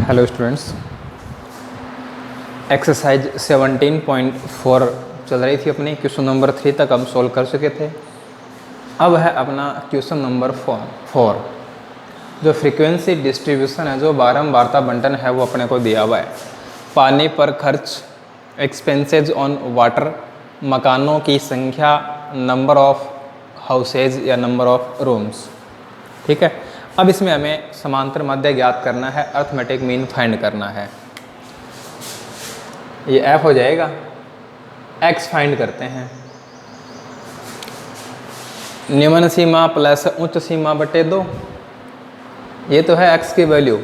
Hello students, exercise 17.4 चल रही थी अपनी। क्वेश्चन नंबर 3 तक हम सोल्व कर चुके थे। अब है अपना क्वेश्चन नंबर 4। जो फ्रीक्वेंसी डिस्ट्रीब्यूशन है, जो बारंबारता बंटन है, वो अपने को दिया हुआ है। पानी पर खर्च, एक्सपेंसेज ऑन वाटर, मकानों की संख्या, नंबर ऑफ हाउसेज या नंबर ऑफ रूम्स। ठीक है। अब इसमें हमें समांतर माध्य ज्ञात करना है, अर्थमेटिक मीन फाइंड करना है। ये एफ हो जाएगा, एक्स फाइंड करते हैं। निम्न सीमा प्लस उच्च सीमा बटे 2, ये तो है एक्स की value.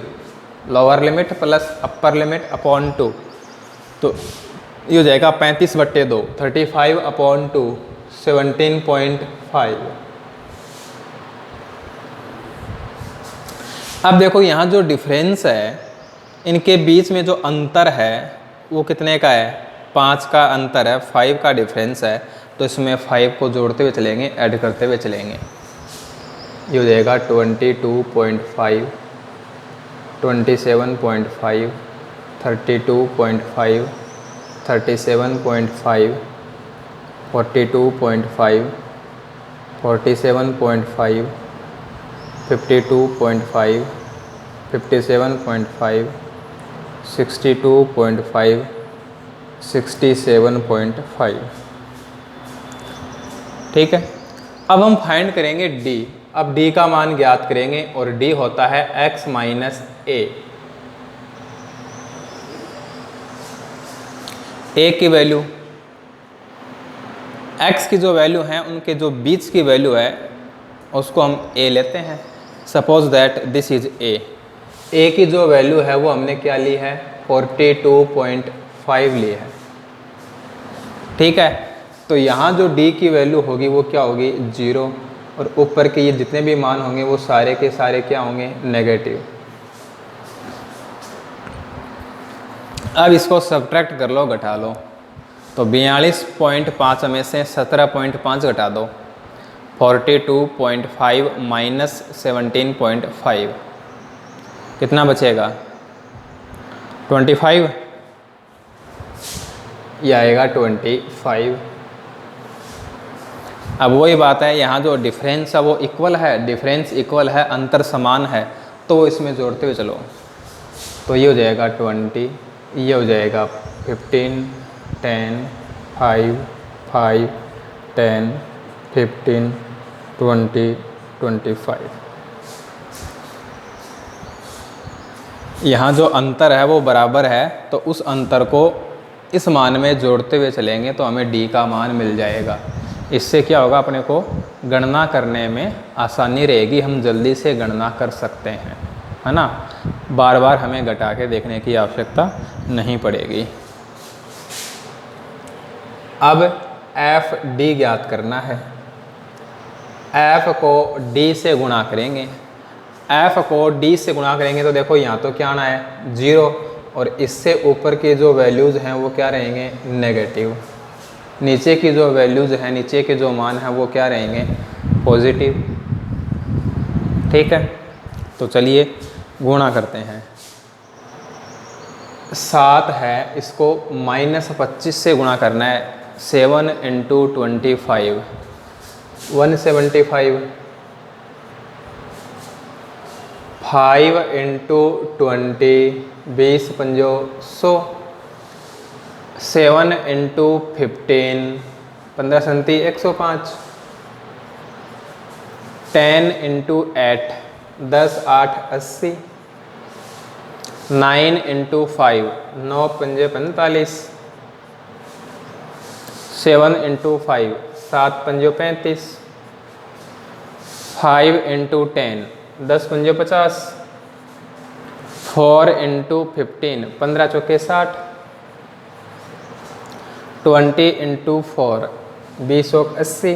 Lower limit plus upper limit upon 2, तो ये हो जाएगा 35 बटे 2, 35 अपॉन 2, 17.5। अब देखो यहाँ जो डिफरेंस है, इनके बीच में जो अंतर है वो कितने का है? 5 का अंतर है, 5 का डिफरेंस है। तो इसमें 5 को जोड़ते हुए चलेंगे, ऐड करते हुए चलेंगे। ये हो जाएगा 22.5, 27.5, 32.5, 37.5, 42.5, 47.5, 52.5, 57.5, 62.5, 67.5। ठीक है। अब हम फाइंड करेंगे d। अब d का मान ज्ञात करेंगे और d होता है x माइनस a की वैल्यू, x की जो वैल्यू है, उनके जो बीच की वैल्यू है उसको हम a लेते हैं। Suppose that this is a की जो वैल्यू है वो हमने क्या ली है? 42.5 ली है। ठीक है। तो यहाँ जो d की वैल्यू होगी वो क्या होगी? 0। और ऊपर के ये जितने भी मान होंगे वो सारे के सारे क्या होंगे? नेगेटिव। अब इसको सब्ट्रैक्ट कर लो, घटा लो। तो 42.5 में से 17.5 घटा दो, 42.5 माइनस 17.5, कितना बचेगा? 25। यह आएगा 25। अब वही बात है, यहाँ जो डिफरेंस है वो इक्वल है, डिफरेंस इक्वल है, अंतर समान है, तो इसमें जोड़ते हुए चलो। तो ये हो जाएगा 20, ये हो जाएगा 15, 10, 5, 5, 10, 15, 20, 25। यहाँ जो अंतर है वो बराबर है, तो उस अंतर को इस मान में जोड़ते हुए चलेंगे तो हमें d का मान मिल जाएगा। इससे क्या होगा? अपने को गणना करने में आसानी रहेगी, हम जल्दी से गणना कर सकते हैं, है ना। बार बार हमें घटा के देखने की आवश्यकता नहीं पड़ेगी। अब एफ डी ज्ञात करना है। एफ को डी से गुणा करेंगे। एफ को डी से गुणा करेंगे तो देखो यहाँ तो क्या आना है? 0। और इससे ऊपर की जो वैल्यूज़ हैं वो क्या रहेंगे? नेगेटिव। नीचे की जो वैल्यूज़ हैं, नीचे के जो मान हैं वो क्या रहेंगे? पॉजिटिव। ठीक है। तो चलिए गुणा करते हैं। 7 है, इसको -25 से गुणा करना है। 7 × 25, 175। 5 × 20, 20 पंजो 100। 7 × 15, 15 संती 105। 10 × 8, 10 8 80। 9 × 5, 9 पंजे 45। 7 × 5, 7 पंजो 35। 5 × 10, 10 पंजे 50। 4 × 15, 15 चौके 60। 20 × 4, 20 और 80।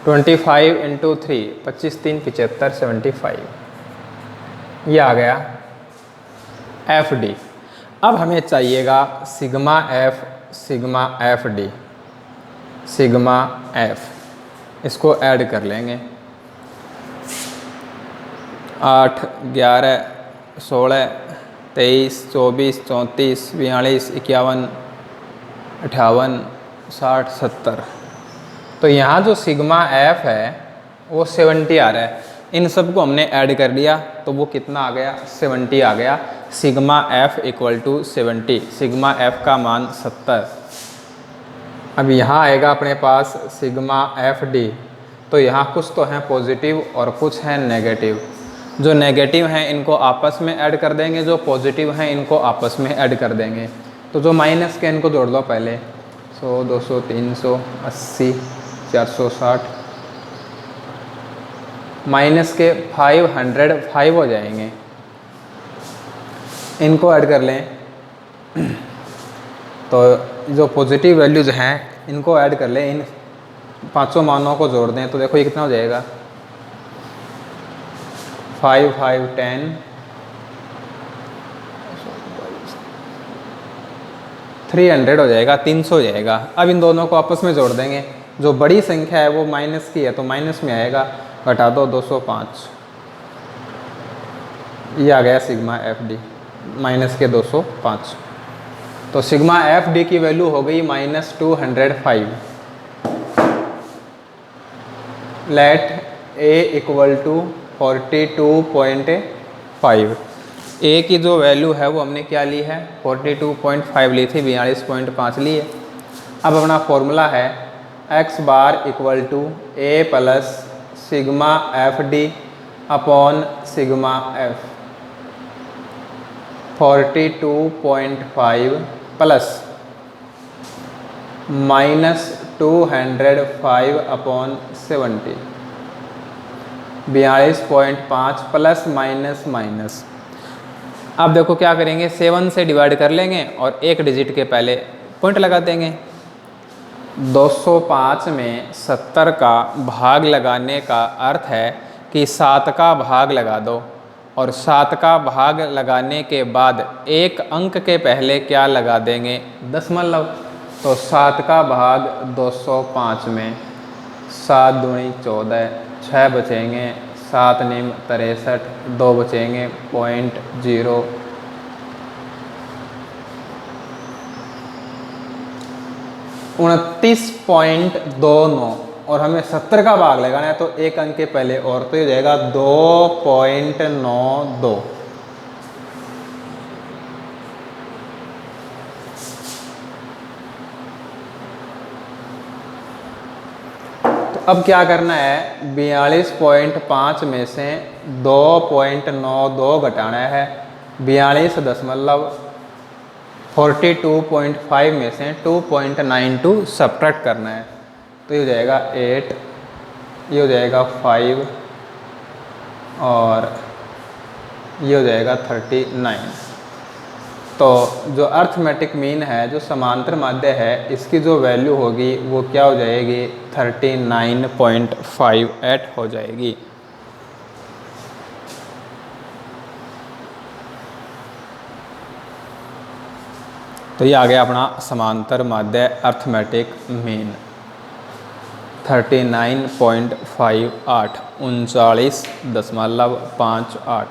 25 × 3, 25 3 75, 75। ये आ गया एफ डी। अब हमें चाहिएगा sigma F D, sigma F. इसको ऐड कर लेंगे। 8, 11, 16, 23, 24, 34, 42, 51, 58, 60, 70। तो यहाँ जो सिग्मा एफ है वो 70 आ रहा है। इन सब को हमने ऐड कर लिया तो वो कितना आ गया, 70 आ गया। Sigma F equal to 70, sigma F का मान 70। अब यहाँ आएगा अपने पास सिग्मा एफ डी। तो यहाँ कुछ तो हैं पॉजिटिव और कुछ हैं नेगेटिव। जो नेगेटिव हैं इनको आपस में ऐड कर देंगे, जो पॉजिटिव हैं इनको आपस में ऐड कर देंगे। तो जो माइनस के इनको जोड़ लो पहले, 100, 200, 380, 460, माइनस के 505 हो जाएंगे। इनको ऐड कर लें तो जो पॉजिटिव वैल्यूज़ हैं इनको ऐड कर लें, इन पांचों मानों को जोड़ दें तो देखो ये कितना हो जाएगा, 5, 5, 10, 300 हो जाएगा, 300 हो जाएगा। अब इन दोनों को आपस में जोड़ देंगे। जो बड़ी संख्या है वो माइनस की है तो माइनस में आएगा, घटा दो 205। ये आ गया सिग्मा एफ डी, माइनस के 205। तो सिग्मा एफ डी की वैल्यू हो गई -205। Let A equal to 42.5। A की जो वैल्यू है वो हमने क्या ली है, 42.5 ली थी, 42.5 ली है। अब अपना फॉर्मूला है x bar equal to A plus sigma F D upon sigma F. 42.5 plus -205 upon 70, 42.5 plus minus minus. अब देखो क्या करेंगे, 7 से डिवाइड कर लेंगे और एक डिजिट के पहले पॉइंट लगा देंगे। 205 में 70 का भाग लगाने का अर्थ है कि 7 का भाग लगा दो, और 7 का भाग लगाने के बाद एक अंक के पहले क्या लगा देंगे, दशमलव। तो 7 का भाग 205 में 7 दूनी 14, 6 बचेंगे, 7 निम 63, 2 बचेंगे 0.0। (29.29) और हमें 70 का भाग लगाना है तो एक अंक के पहले और, तो ये हो जाएगा 2.92। तो अब क्या करना है, 42.5 में से 2.92 घटाना है, 42.5 में से 2.92 सब्ट्रैक्ट करना है। तो ये हो जाएगा 8, ये हो जाएगा 5 और ये हो जाएगा 39। तो जो अर्थमेटिक मीन है, जो समांतर माध्य है, इसकी जो वैल्यू होगी वो क्या हो जाएगी, 39.58 हो जाएगी। तो ये आ गया अपना समांतर माध्य अर्थमेटिक मीन 39.58, 39.58।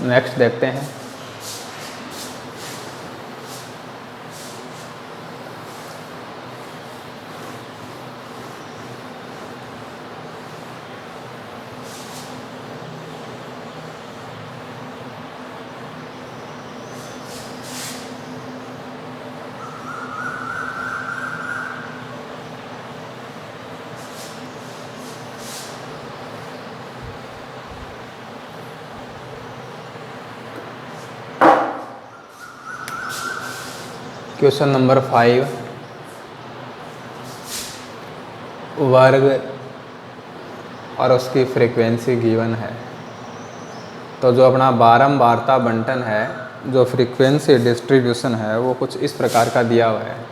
नेक्स्ट देखते हैं। क्वेश्चन नंबर 5, वर्ग और उसकी फ्रीक्वेंसी गिवन है। तो जो अपना बारंबारता बंटन है, जो फ्रीक्वेंसी डिस्ट्रीब्यूशन है, वो कुछ इस प्रकार का दिया हुआ है।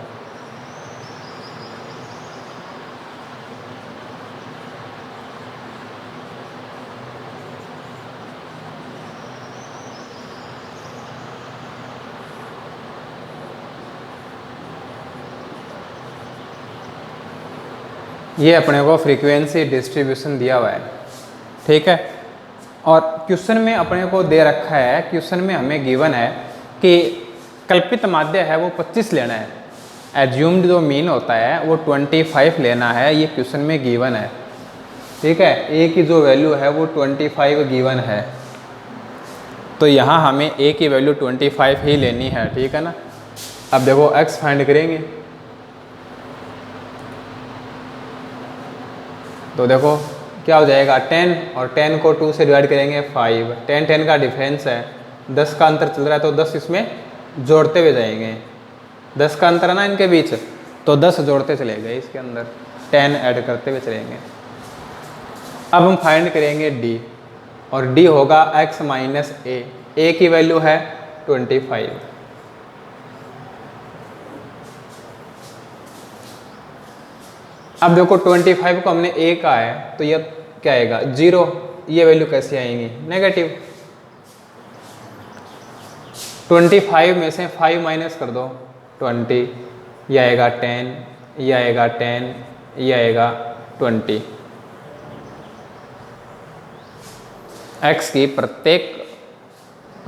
ये अपने को फ्रीक्वेंसी डिस्ट्रीब्यूशन दिया हुआ है। ठीक है। और क्वेश्चन में अपने को दे रखा है, क्वेश्चन में हमें गिवन है कि कल्पित माध्य है वो 25 लेना है, एज्यूम्ड जो मीन होता है वो 25 लेना है, ये क्वेश्चन में गिवन है। ठीक है, ए की जो वैल्यू है वो 25 गिवन है, तो यहाँ हमें ए की वैल्यू 25 ही लेनी है। ठीक है ना। अब देखो एक्स फाइंड करेंगे, तो देखो क्या हो जाएगा 10, और 10 को 2 से डिवाइड करेंगे 5, 10 का डिफरेंस है, 10 का अंतर चल रहा है तो 10 इसमें जोड़ते हुए जाएंगे, 10 का अंतर है ना इनके बीच, तो 10 जोड़ते चले गए इसके अंदर, 10 ऐड करते हुए चलेंगे। अब हम फाइंड करेंगे डी, और डी होगा x माइनस ए की वैल्यू है 25। अब देखो 25 को हमने a का है तो ये क्या आएगा 0, ये वैल्यू कैसे आएंगी नेगेटिव। 25 में से 5 माइनस कर दो 20, ये आएगा 10, ये आएगा 10, ये आएगा 20। x की प्रत्येक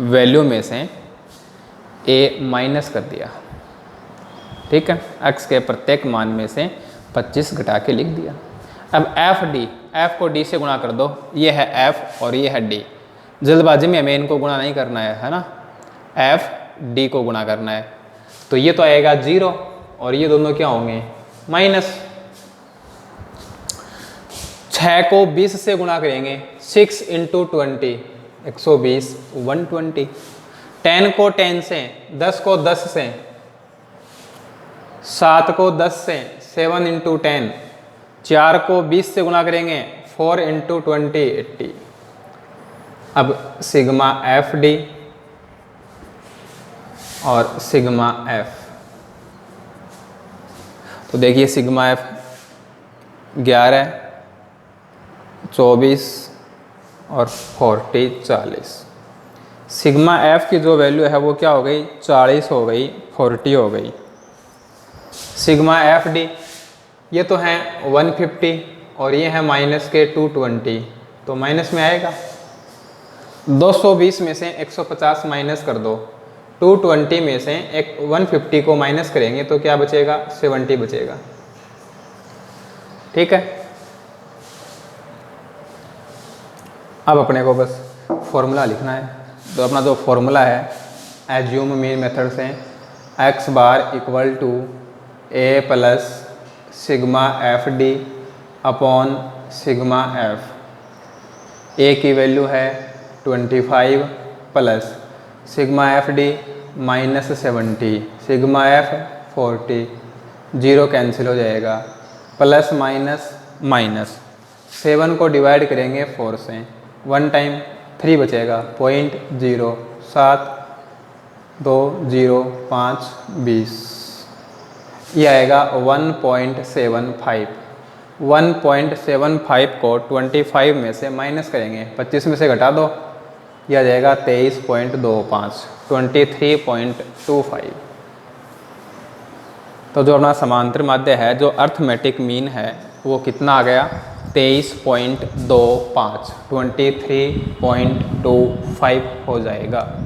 वैल्यू में से a माइनस कर दिया। ठीक है, x के प्रत्येक मान में से 25 घटा के लिख दिया। अब f को d से गुणा कर दो, ये है f और ये है d। जल्दबाजी में हमें इनको गुणा नहीं करना है ना, f d को गुणा करना है, तो ये तो आएगा 0 और ये दोनों क्या होंगे माइनस। 6 को 20 से गुणा करेंगे, 6 इंटू 20 120 120। 10 को 10 से, 10 को 10 से, 7 को 10 से 7 इंटू 10, 4 को 20 से गुणा करेंगे 4 इंटू 20 80। अब सिग्मा एफ डी और सिग्मा एफ, तो देखिए सिग्मा एफ 11 24 और 40 40। सिग्मा एफ की जो वैल्यू है वो क्या हो गई 40 हो गई 40 हो गई। सिग्मा एफ डी ये तो हैं 150 और ये है माइनस के 220, तो माइनस में आएगा। 220 में से 150 माइनस कर दो, 220 में से 150 को माइनस करेंगे तो क्या बचेगा 70 बचेगा। ठीक है, अब अपने को बस फॉर्मूला लिखना है, तो अपना जो फॉर्मूला है एज्यूम मीन मेथड से x bar equal to a plus sigma F D upon sigma F. a की वैल्यू है 25 plus sigma F D minus 70, sigma F 40, 0 cancel हो जाएगा, प्लस माइनस माइनस, 7 को डिवाइड करेंगे 4 से, 1 टाइम 3 बचेगा, 0.0 7 2 0 5 20, ये आएगा 1.75। 1.75 को 25 में से माइनस करेंगे, 25 में से घटा दो, यह आ जाएगा 23.25 23.25। तो जो अपना समांतर माध्य है, जो अर्थमेटिक मीन है वो कितना आ गया 23.25 23.25 हो जाएगा।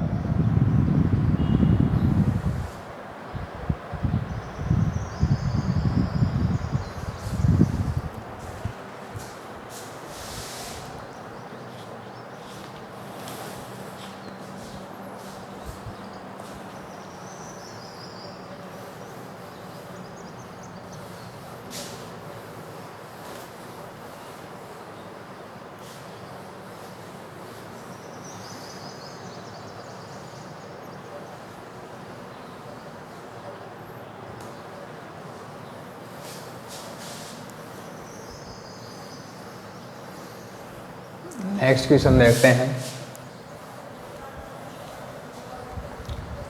नेक्स्ट क्वेश्चन देखते हैं,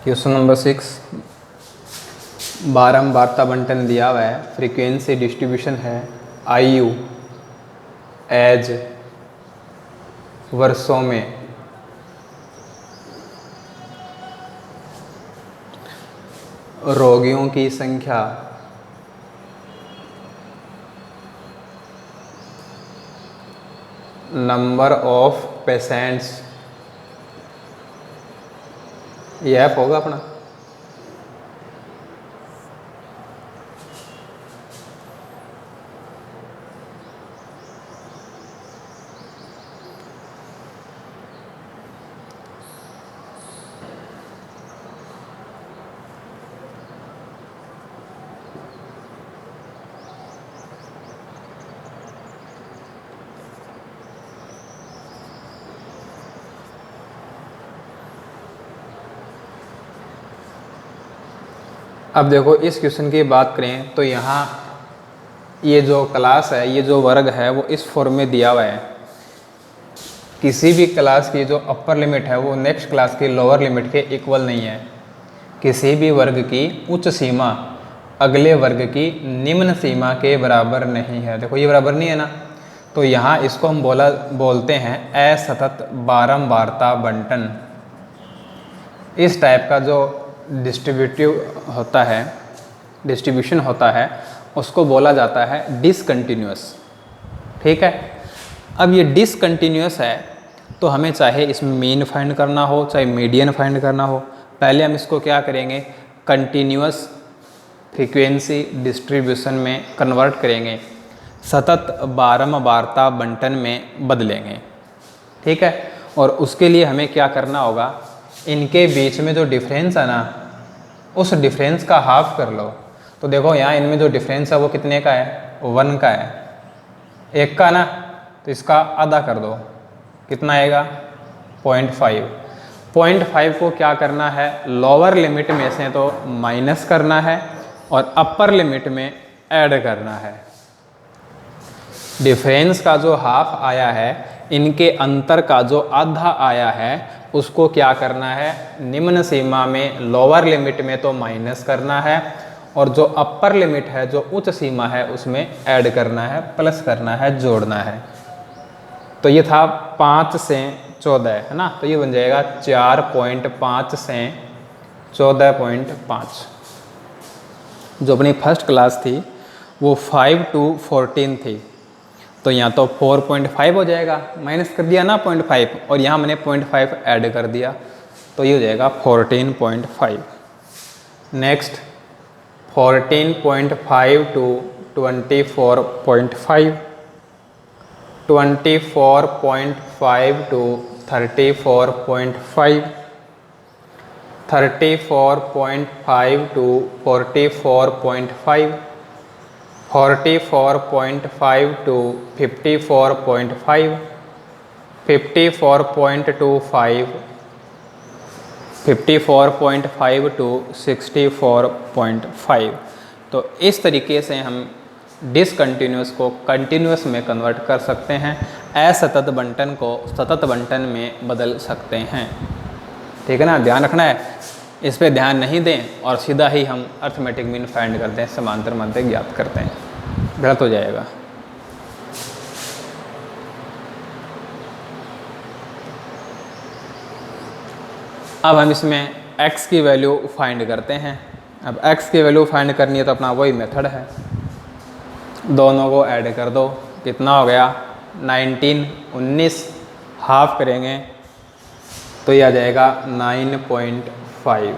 क्वेश्चन नंबर 6। बारंबारता बंटन दिया हुआ है, फ्रीक्वेंसी डिस्ट्रीब्यूशन है IU एज वर्षों में, रोगियों की संख्या नंबर ऑफ पेशेंट्स, ये एफ होगा अपना। अब देखो इस क्वेश्चन की बात करें तो यहाँ ये जो क्लास है, ये जो वर्ग है वो इस फॉर्म में दिया हुआ है। किसी भी क्लास की जो अपर लिमिट है वो नेक्स्ट क्लास की लोअर लिमिट के इक्वल नहीं है। किसी भी वर्ग की उच्च सीमा अगले वर्ग की निम्न सीमा के बराबर नहीं है। देखो ये बराबर नहीं है ना, तो यहाँ इसको हम बोलते हैं असतत बारंबारता बंटन। इस टाइप का जो डिस्ट्रीब्यूशन होता है उसको बोला जाता है डिसकंटिन्यूअस। ठीक है, अब ये डिसकंटिन्यूअस है तो हमें चाहे इसमें मीन फाइंड करना हो चाहे मीडियन फाइंड करना हो, पहले हम इसको क्या करेंगे, कंटिन्यूअस फ्रीक्वेंसी डिस्ट्रीब्यूशन में कन्वर्ट करेंगे, सतत बारंबारता बंटन में बदलेंगे। ठीक है, और उसके लिए हमें क्या करना होगा, इनके बीच में जो डिफरेंस है ना उस डिफरेंस का हाफ कर लो। तो देखो यहाँ इनमें जो डिफरेंस है वो कितने का है, 1 का है, 1 का ना, तो इसका आधा कर दो, कितना आएगा 0.5। 0.5 को क्या करना है, लोअर लिमिट में से तो माइनस करना है और अपर लिमिट में ऐड करना है। डिफरेंस का जो हाफ आया है, इनके अंतर का जो आधा आया है, उसको क्या करना है, निम्न सीमा में लोअर लिमिट में तो माइनस करना है और जो अपर लिमिट है, जो उच्च सीमा है, उसमें ऐड करना है, प्लस करना है, जोड़ना है। तो ये था 5 से 14 है ना, तो ये बन जाएगा 4.5 से 14.5। जो अपनी फर्स्ट क्लास थी वो 5 to 14 थी, तो यहाँ तो 4.5 हो जाएगा, माइनस कर दिया ना 0.5 और यहाँ मैंने 0.5 ऐड कर दिया, तो ये हो जाएगा 14.5। Next 14.5 to 24.5, 24.5 to 34.5, 34.5 to 44.5, 44.5 to 54.5, 54.25, 54.5 to 64.5। तो इस तरीके से हम डिसकंटिन्यूअस को कंटिन्यूअस में कन्वर्ट कर सकते हैं, असतत बंटन को सतत बंटन में बदल सकते हैं। ठीक है ना, ध्यान रखना है, इस पे ध्यान नहीं दें और सीधा ही हम अर्थमेटिक मीन फाइंड करते हैं, समांतर माध्य ज्ञात करते हैं, गलत हो जाएगा। अब हम इसमें x की वैल्यू फाइंड करते हैं। अब x की वैल्यू फाइंड करनी है तो अपना वही मेथड है, दोनों को ऐड कर दो, कितना हो गया 19, 19 हाफ करेंगे तो ये आ जाएगा 9.5।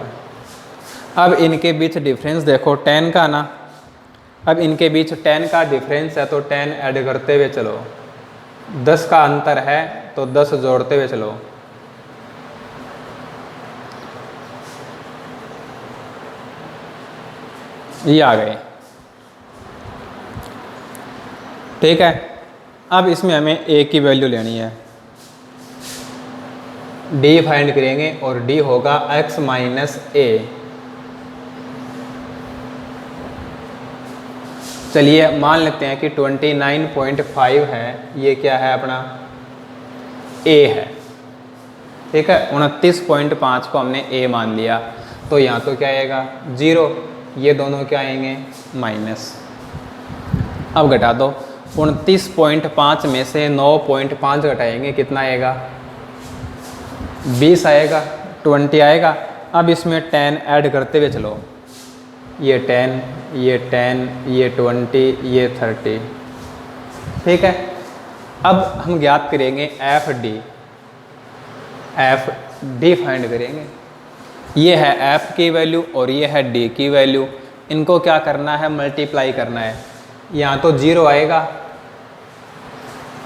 अब इनके बीच डिफरेंस देखो 10 का ना, अब इनके बीच 10 का डिफरेंस है तो 10 ऐड करते हुए चलो, 10 का अंतर है तो 10 जोड़ते हुए चलो, ये आ गए। ठीक है, अब इसमें हमें a की वैल्यू लेनी है, d फाइंड करेंगे और d होगा x माइनस a। चलिए मान लेते हैं कि 29.5 है, ये क्या है अपना a है। ठीक है, 29.5 को हमने a मान लिया, तो यहाँ तो क्या आएगा 0, ये दोनों क्या आएंगे माइनस। अब घटा दो, 29.5 में से 9.5 घटाएंगे, कितना आएगा 20 आएगा, 20 आएगा। अब इसमें 10 ऐड करते हुए चलो, ये 10, ये 10, ये 20, ये 30। ठीक है, अब हम ज्ञात करेंगे एफ डी फाइंड करेंगे। ये है एफ की वैल्यू और ये है डी की वैल्यू, इनको क्या करना है, मल्टीप्लाई करना है। यहाँ तो 0 आएगा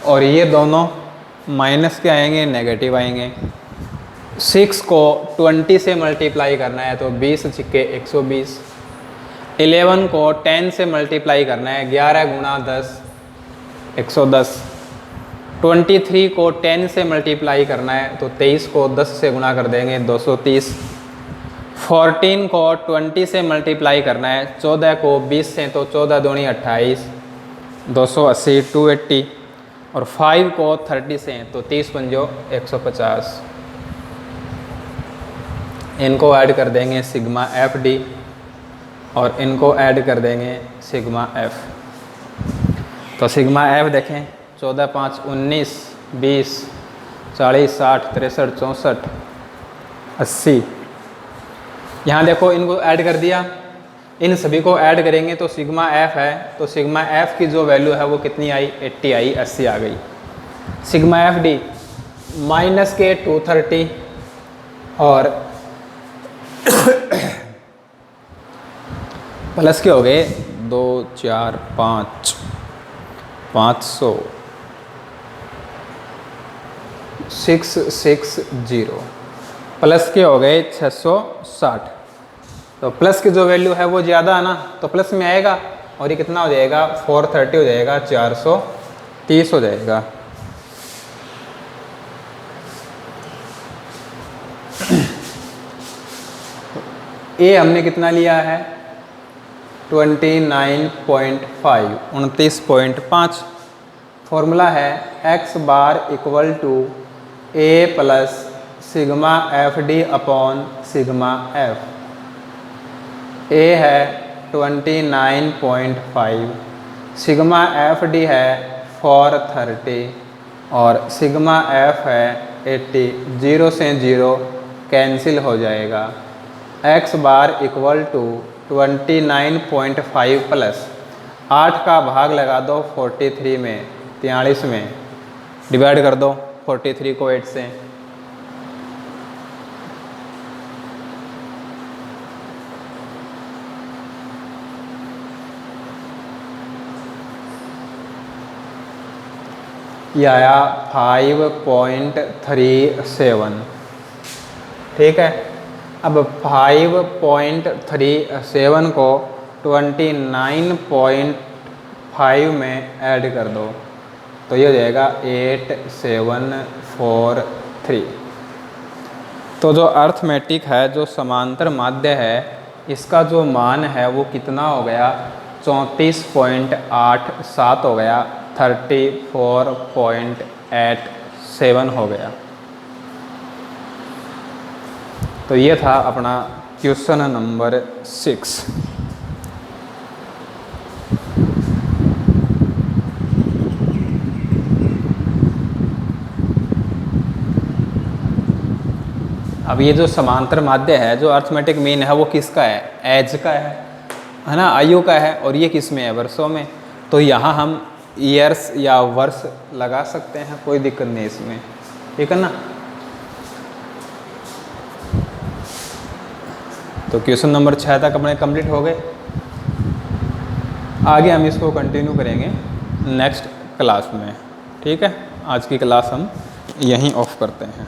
और ये दोनों माइनस के आएंगे, नेगेटिव आएंगे। 6 को 20 से मल्टीप्लाई करना है तो 20 छिक्के 120। 11 को 10 से मल्टीप्लाई करना है, 11 गुणा 10 110। 23 को 10 से मल्टीप्लाई करना है तो 23 को 10 से गुणा कर देंगे 230। 14 को 20 से मल्टीप्लाई करना है, 14 को 20 से तो 14 दूनी 28 280 280। और 5 को 30 से तो 30 पंजो 150। इनको ऐड कर देंगे सिग्मा एफ डी और इनको ऐड कर देंगे सिग्मा एफ। तो सिग्मा एफ देखें, 14 5 19 20 40 60 63 64 80। यहाँ देखो इनको ऐड कर दिया, इन सभी को ऐड करेंगे तो सिग्मा एफ है, तो सिग्मा एफ की जो वैल्यू है वो कितनी आई, 80 आई, 80 आ गई। सिग्मा एफ डी माइनस के 230 और प्लस के हो गए 2 4 5 500 660 प्लस के हो गए 660। तो प्लस की जो वैल्यू है वो ज़्यादा है ना, तो प्लस में आएगा और ये कितना हो जाएगा, 430 हो जाएगा, 430 हो जाएगा। ए हमने कितना लिया है, 29.5 29.5। फॉर्मूला है x bar equal to a plus sigma F D upon sigma F. a है 29.5, सिग्मा एफ डी है 430 और सिग्मा एफ है 80। 0 से 0 कैंसिल हो जाएगा। x bar equal to 29.5 plus 8 का भाग लगा दो 43 में, 43 में डिवाइड कर दो 43 को 8 से। यह आया 5.37। ठीक है, अब 5.37 को 29.5 में ऐड कर दो तो ये हो जाएगा 8743। तो जो अर्थमेटिक है, जो समांतर माध्य है, इसका जो मान है वो कितना हो गया, 34.87 हो गया, 34.87 हो गया। तो ये था अपना क्वेश्चन नंबर 6। अब ये जो समांतर माध्य है, जो अर्थमेटिक मीन है वो किसका है, एज का है ना, आयु का है, और ये किस में है, वर्षों में। तो यहाँ हम ईयर्स या वर्ष लगा सकते हैं, कोई दिक्कत नहीं इसमें, ठीक है ना। तो क्वेश्चन नंबर 6 तक अपने कंप्लीट हो गए। आगे हम इसको कंटिन्यू करेंगे नेक्स्ट क्लास में, ठीक है। आज की क्लास हम यहीं ऑफ करते हैं।